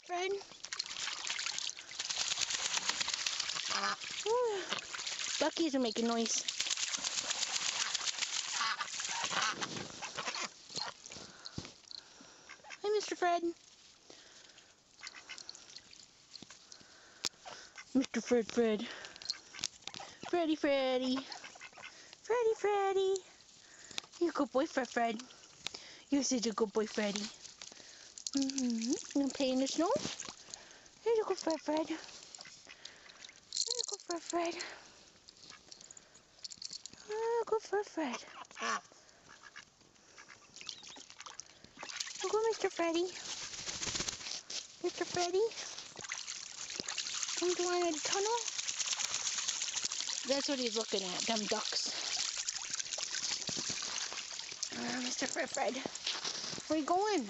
Fred. Ooh. Bucky's are making noise. Hi, Mr. Fred. Mr. Fred. Freddy. Freddy. You're a good boy, Fred. You're such a good boy, Freddy. You gonna play in the snow? Here you go, Fred. Here you go, Fred. Oh, go, Fred. Go, Mr. Freddy. Mr. Freddy. Come down the tunnel. That's what he's looking at, them ducks. Mr. Fred. Where you going?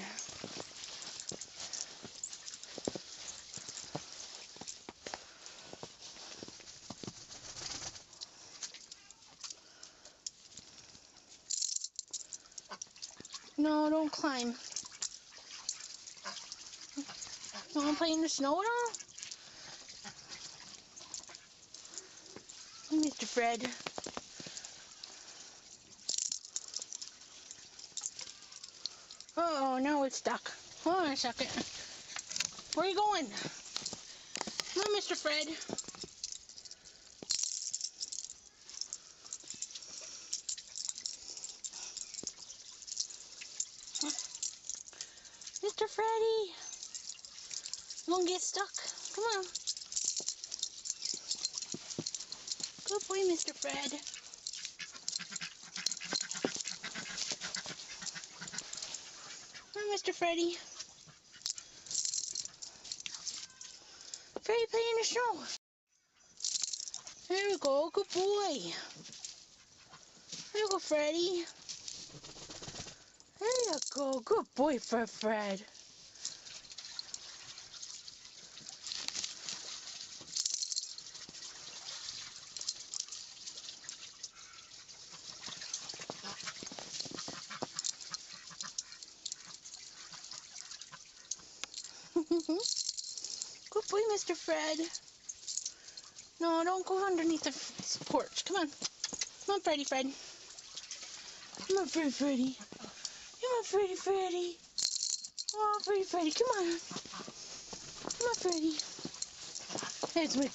No, don't climb. You want to play in the snow at all? Mr. Fred. Oh, now it's stuck. Hold on a second. Where are you going? Come on, Mr. Fred. Mr. Freddy. You won't get stuck. Come on. Good boy, Mr. Fred. Come on, Mr. Freddy. Freddy, play in the snow. There we go. Good boy. There you go, Freddy. There you go. Good boy, Fred. Good boy, Mr. Fred. No, don't go underneath the porch. Come on. Come on, Freddy. Come on, Freddy. Come on, Freddy. Oh, Freddy. Come on. Come on, Freddy. That's my